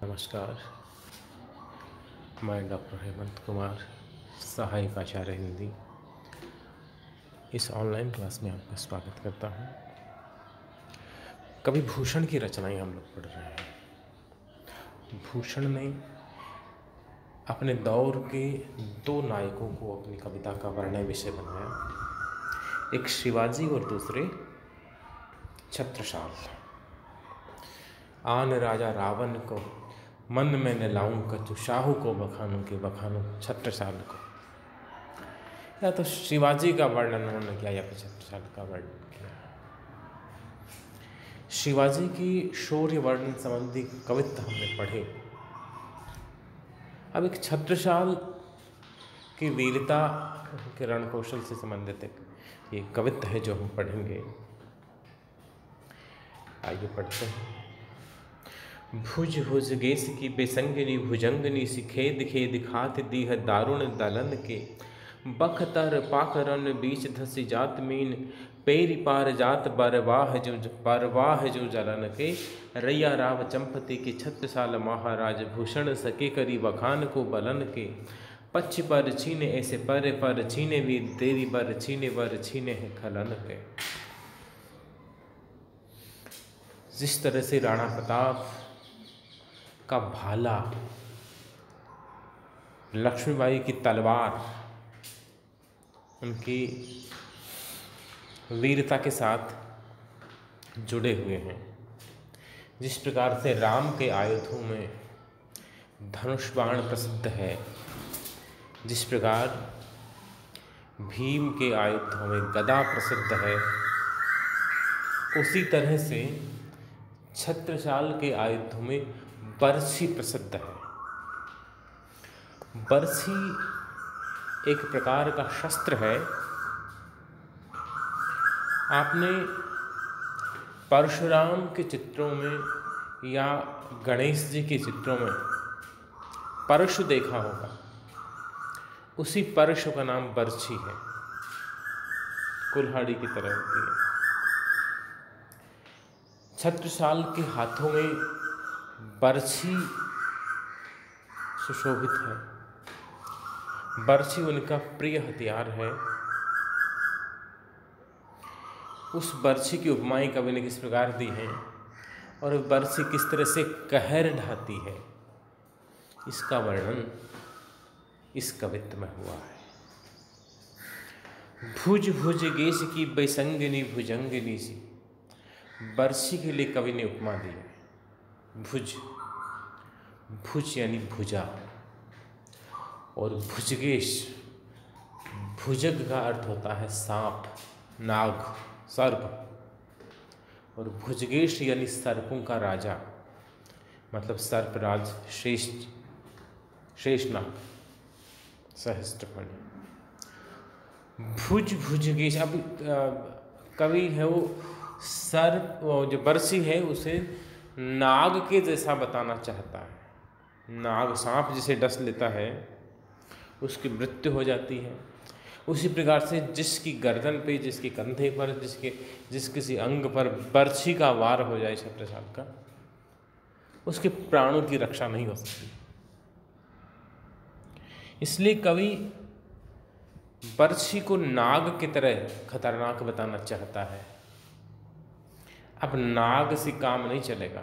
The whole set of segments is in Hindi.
नमस्कार। मैं डॉक्टर हेमंत कुमार, सहायक आचार्य हिंदी, इस ऑनलाइन क्लास में आपका स्वागत करता हूँ। कवि भूषण की रचनाएं हम लोग पढ़ रहे हैं। भूषण ने अपने दौर के दो नायकों को अपनी कविता का वर्णय विषय बनाया, एक शिवाजी और दूसरे छत्रसाल। आन राजा रावण को मन में न लाऊं, कछु शाहू को बखानों के बखानों छत्रसाल को। या तो शिवाजी का वर्णन उन्होंने किया या फिर छत्रसाल का वर्णन किया। शिवाजी की शौर्य वर्णन संबंधी कवित्त हमने पढ़े। अब एक छत्रसाल की वीरता के रणकौशल से संबंधित एक ये कवित्त है जो हम पढ़ेंगे। आइए पढ़ते हैं। भुज भुज गेस की बेसंगनी भुजंगनी सी खेद खेद खात दीह दारुण दलन के बखतर पाकरन बीच धसी जात मीन पेरी पार जात बरवाह जो जलन के रैया राव चंपति के छत्रसाल महाराज भूषण सके करी बखान को बलन के पच्छ पर छीने ऐसे पर छीने भी तेरी बर छीने है खलन के। जिस तरह से राणा प्रताप का भाला लक्ष्मीबाई की तलवार उनकी वीरता के साथ जुड़े हुए हैं, जिस प्रकार से राम के आयुधों में धनुष बाण प्रसिद्ध है, जिस प्रकार भीम के आयुधों में गदा प्रसिद्ध है, उसी तरह से छत्रसाल के आयुधों में बरछी प्रसिद्ध है। बरछी एक प्रकार का शस्त्र है। आपने परशुराम के चित्रों में या गणेश जी के चित्रों में परशु देखा होगा, उसी परशु का नाम बरछी है, कुल्हाड़ी की तरह होती है। छत्रसाल के हाथों में बरछी सुशोभित है। बरछी उनका प्रिय हथियार है। उस बरछी की उपमाएं कवि ने किस प्रकार दी हैं और बरछी किस तरह से कहर ढाती है, इसका वर्णन इस कवित्त में हुआ है। भुज भुज गेस की बेसंगनी भुजंगनी सी, बरछी के लिए कवि ने उपमा दी है। भुज, भुज यानी भुजा, और भुजगेश, भुजग का अर्थ होता है सांप, नाग, सर्प, और भुजगेश यानी सर्पों का राजा, मतलब सर्पराज शेषनाग, सहस्त्रफणी। भुज भुजगेश, अब कवि है वो सर्प, जो बरछी है उसे नाग के जैसा बताना चाहता है। नाग सांप जिसे डस लेता है उसकी मृत्यु हो जाती है। उसी प्रकार से जिसकी गर्दन पे, जिसके कंधे पर, जिस किसी अंग पर बरछी का वार हो जाए छत्रसाल का, उसके प्राणों की रक्षा नहीं हो सकती। इसलिए कवि बरछी को नाग की तरह खतरनाक बताना चाहता है। अब नाग से काम नहीं चलेगा।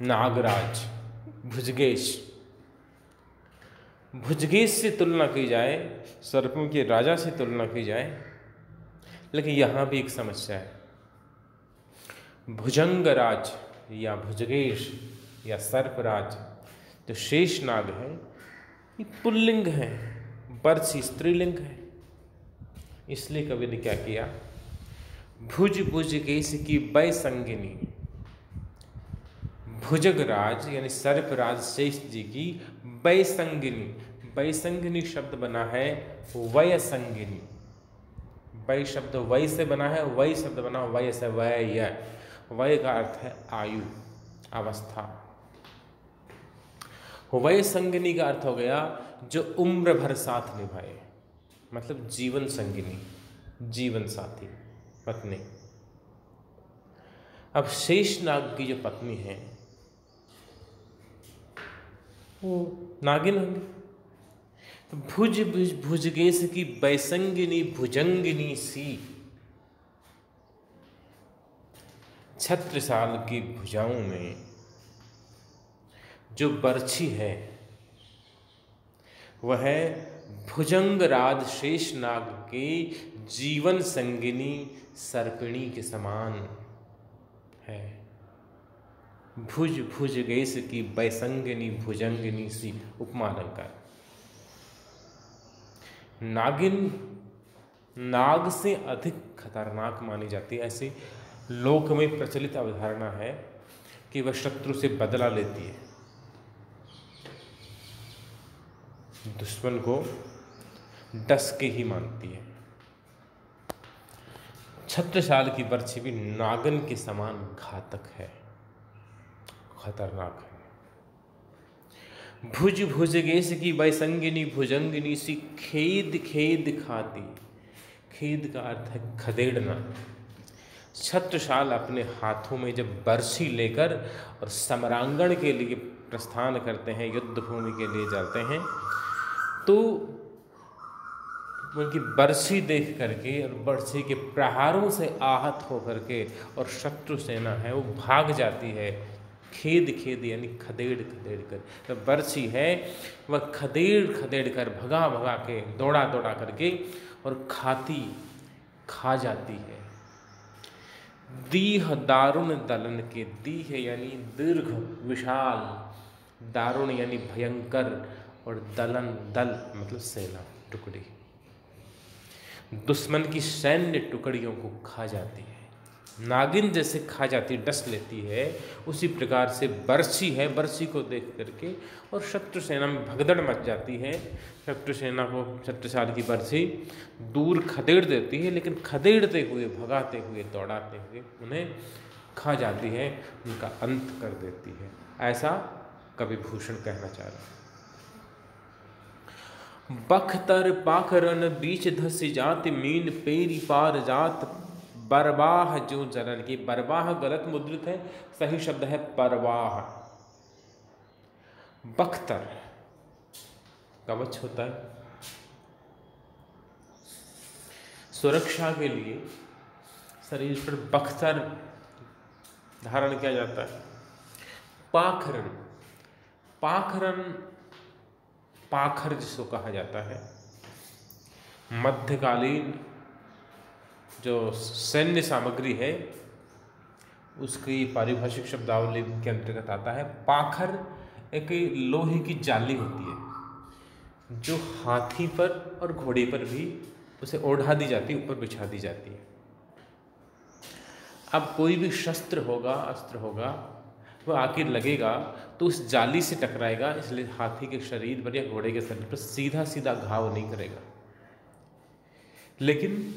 नागराज, भुजगेश, भुजगेश से तुलना की जाए, सर्पों के राजा से तुलना की जाए, लेकिन यहाँ भी एक समस्या है। भुजंगराज या भुजगेश या सर्पराज जो शेषनाग है, ये पुल्लिंग है, बरछी स्त्रीलिंग है। इसलिए कवि ने क्या किया, भुज भुजगेश की बैसंगिनी, भुजगराज यानी सर्पराज शेष जी की बैसंगिनी, बैसंगिनी शब्द बना है वयसंगिनी। वय शब्द वय से बना है, वय शब्द बना वय से, वय का अर्थ है आयु, अवस्था। वय संगिनी का अर्थ हो गया जो उम्र भर साथ निभाए, मतलब जीवन संगिनी, जीवन साथी, पत्नी। अब शेषनाग की जो पत्नी है वो नागिन होंगे। तो भुज भुज भुजगेश की बैसंगिनी भुजंगिनी सी, छत्रसाल की भुजाओं में जो बर्छी है वह भुजंग राज शेषनाग के जीवन संगिनी सर्पिणी के समान है। भुज भुजगेश की बैसंगिनी भुजंगिनी सी, उपमा अलंकार। नागिन नाग से अधिक खतरनाक मानी जाती है। ऐसी लोक में प्रचलित अवधारणा है कि वह शत्रु से बदला लेती है, दुश्मन को डस के ही मानती है। छत्रसाल की बर्छी भी नागिन के समान घातक है, खतरनाक है। भुज भुजगेश की बैसंगिनी भुजंगिनी सी, खेद खेद खाती। खेद का अर्थ है खदेड़ना। छत्रसाल अपने हाथों में जब बर्छी लेकर और समरांगण के लिए प्रस्थान करते हैं, युद्ध भूमि के लिए जाते हैं, तो उनकी बर्छी देख करके और बर्छी के प्रहारों से आहत होकर के और शत्रु सेना है वो भाग जाती है। खेद खेद यानी खदेड़ खदेड़ कर। तो बर्छी है वह खदेड़ खदेड़ कर, भगा भगा के, दौड़ा दौड़ा करके और खा जाती है। दीह दारुण दलन के, दीह यानी दीर्घ विशाल, दारुण यानी भयंकर, और दलन दल मतलब सेना, टुकड़ी, दुश्मन की सैन्य टुकड़ियों को खा जाती है। नागिन जैसे खा जाती, डस लेती है, उसी प्रकार से बर्छी है, बर्छी को देख करके और शत्रु सेना में भगदड़ मच जाती है। शत्रु सेना को छत्रसाल की बर्छी दूर खदेड़ देती है, लेकिन खदेड़ते हुए, भगाते हुए, दौड़ाते हुए उन्हें खा जाती है, उनका अंत कर देती है। ऐसा कवि भूषण कहना चाह रहा है। बख्तर पाखरन बीच धस जात, मीन पेरी पार जात, बरवाह जो जलन की। बरवाह गलत मुद्रित है, सही शब्द है परवाह। बख्तर कवच होता है, सुरक्षा के लिए शरीर पर बख्तर धारण किया जाता है। पाखरन, पाखरन पाखर जिसको कहा जाता है, मध्यकालीन जो सैन्य सामग्री है उसकी पारिभाषिक शब्दावली के अंतर्गत आता है। पाखर एक लोहे की जाली होती है जो हाथी पर और घोड़े पर भी उसे ओढ़ा दी जाती है, ऊपर बिछा दी जाती है। अब कोई भी शस्त्र होगा, अस्त्र होगा, वह आखिर लगेगा तो उस जाली से टकराएगा, इसलिए हाथी के शरीर पर या घोड़े के शरीर पर सीधा सीधा घाव नहीं करेगा। लेकिन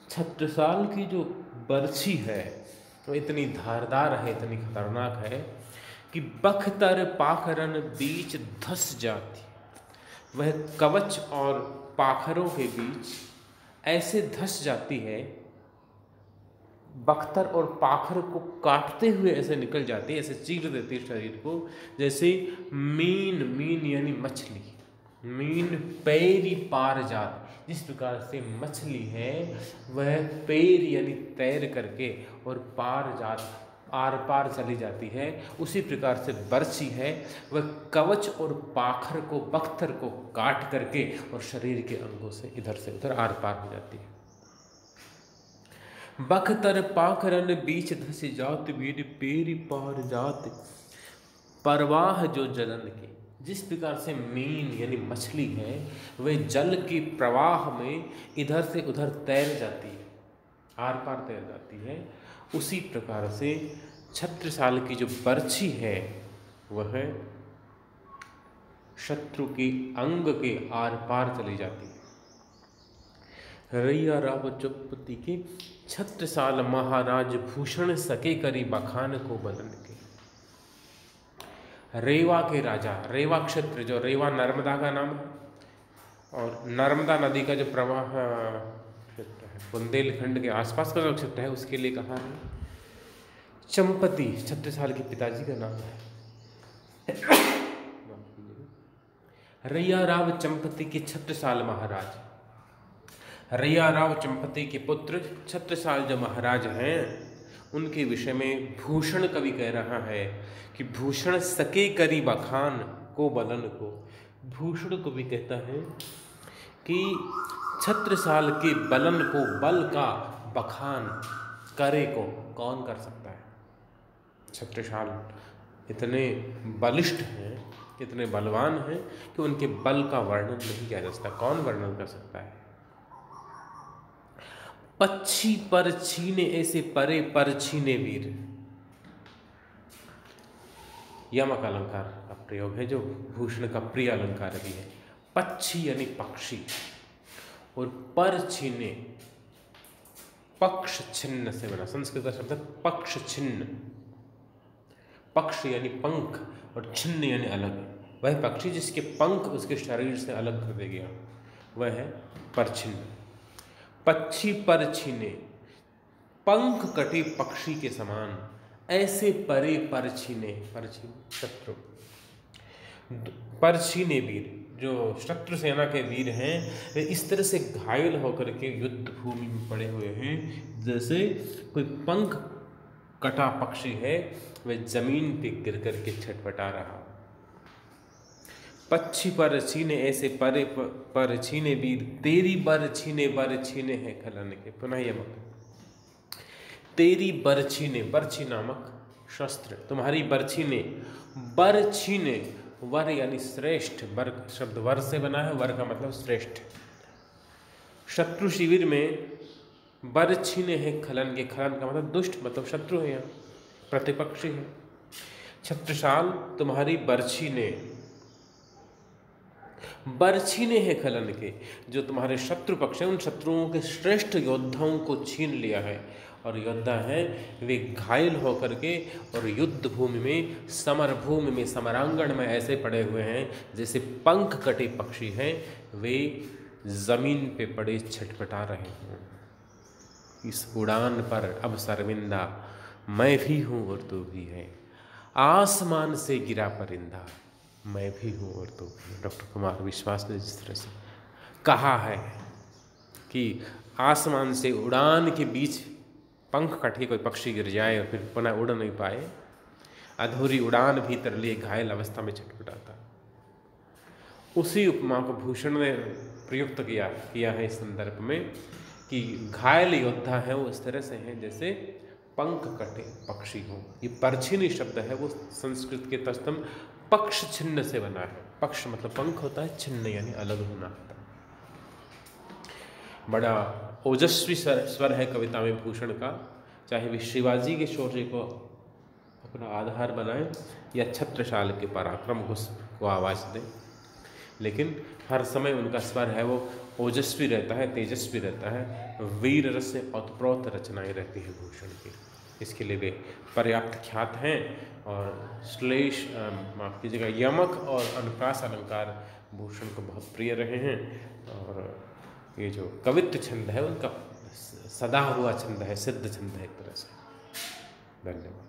छत्रसाल की जो बर्छी है वो इतनी धारदार है, इतनी खतरनाक है कि बख्तर पाखरन बीच धस जाती, वह कवच और पाखरों के बीच ऐसे धस जाती है, बख्तर और पाखर को काटते हुए ऐसे निकल जाती है, ऐसे चीर देती है शरीर को, जैसे मीन, मीन यानी मछली, मीन पैरी पार जात, जिस प्रकार से मछली है वह पैर यानी तैर करके और पार जात, आर पार चली जाती है, उसी प्रकार से बर्छी है वह कवच और पाखर को, बख्तर को काट करके और शरीर के अंगों से इधर से उधर आर पार हो जाती है। बख्तर पाखरन बीच धस जात, मीन पैरी पार जात, परवाह जो जलन की, जिस प्रकार से मीन यानी मछली है वह जल के प्रवाह में इधर से उधर तैर जाती है, आर पार तैर जाती है, उसी प्रकार से छत्रसाल की जो बर्छी है वह शत्रु के अंग के आर पार चली जाती है। रैया राव चौपती के छत्रसाल महाराज भूषण सके करी बखान को बदन के। रेवा के राजा, रेवा क्षेत्र, जो रेवा नर्मदा का नाम है और नर्मदा नदी का जो प्रवाह क्षेत्र है, बुंदेलखंड के आसपास का जो क्षेत्र है, उसके लिए कहा है। चंपती छत्रसाल के पिताजी का नाम है। रैया राव चंपती के छत्रसाल महाराज, रैया राव चंपती के पुत्र छत्रसाल जो महाराज हैं उनके विषय में भूषण कवि कह रहा है कि भूषण सके करी बखान को बलन को। भूषण कवि कहता है कि छत्रसाल के बलन को, बल का बखान करे को कौन कर सकता है। छत्रसाल इतने बलिष्ठ हैं, इतने बलवान हैं कि उनके बल का वर्णन नहीं किया जा सकता। कौन वर्णन कर सकता है। पक्षी पर छीने ऐसे परे पर छीने वीर, यमक अलंकार का प्रयोग है जो भूषण का प्रिय अलंकार भी है। पक्षी यानी पक्षी, और पर छीने पक्ष छिन्न से बना, संस्कृत का शब्द है पक्ष छिन्न। पक्ष यानी पंख और छिन्न यानी अलग। वह पक्षी जिसके पंख उसके शरीर से अलग कर दे गया वह है परछिन्न। पक्षी पर छीने, पंख कटे पक्षी के समान, ऐसे परे पर छीने, शत्रु पर छीने वीर, जो शत्रु सेना के वीर हैं वे इस तरह से घायल होकर के युद्ध भूमि में पड़े हुए हैं जैसे कोई पंख कटा पक्षी है वह जमीन पे गिर करके छटपटा रहा। पक्षी पर छीने ऐसे परे पर छीने वीर, तेरी बर छीने है खलन के। पुनः यमक, तेरी बरछी ने, बरछी नामक शस्त्र, तुम्हारी बरछी ने, बरछी ने, वर यानी श्रेष्ठ, वर शब्द वर से बना है, वर का मतलब श्रेष्ठ। शत्रु शिविर में बरछी ने है खलन के, खलन का मतलब दुष्ट, मतलब शत्रु है, यहाँ प्रतिपक्षी है। छत्रसाल तुम्हारी बरछी ने, बरछी ने है खलन के, जो तुम्हारे शत्रु पक्ष हैं उन शत्रुओं के श्रेष्ठ योद्धाओं को छीन लिया है। और योद्धा हैं वे घायल होकर के और युद्ध भूमि में, समर भूमि में, समरांगण में ऐसे पड़े हुए हैं जैसे पंख कटे पक्षी हैं, वे जमीन पे पड़े छटपटा रहे हैं। इस उड़ान पर अब शर्मिंदा मैं भी हूँ और तू भी है, आसमान से गिरा परिंदा मैं भी हूँ और तू भी। डॉक्टर कुमार विश्वास ने जिस तरह से कहा है कि आसमान से उड़ान के बीच पंख कटे कोई पक्षी गिर जाए और फिर पुनः उड़ नहीं पाए, अधूरी उड़ान भीतर लिए घायल अवस्था में छटपटाता, उसी उपमा को भूषण ने प्रयुक्त किया है इस संदर्भ में कि घायल योद्धा है वो इस तरह से हैं जैसे पंख कटे पक्षी हो। ये परछिनी शब्द है वो संस्कृत के तस्तम पक्ष छिन्न से बना है। पक्ष मतलब पंख होता है, छिन्न यानी अलग होना होता है। बड़ा ओजस्वी स्वर है कविता में भूषण का, चाहे वे शिवाजी के शौर्य को अपना आधार बनाए या छत्रसाल के पराक्रम को आवाज़ दें, लेकिन हर समय उनका स्वर है वो ओजस्वी रहता है, तेजस्वी रहता है। वीर रस से ओतप्रोत रचनाएं रहती हैं भूषण की, इसके लिए वे पर्याप्त ख्यात हैं। और श्लेष माफ कीजिएगा यमक और अनुप्रास अलंकार भूषण को बहुत प्रिय रहे हैं। और ये जो कवित्व छंद है उनका सदा हुआ छंद है, सिद्ध छंद है एक तरह से। धन्यवाद।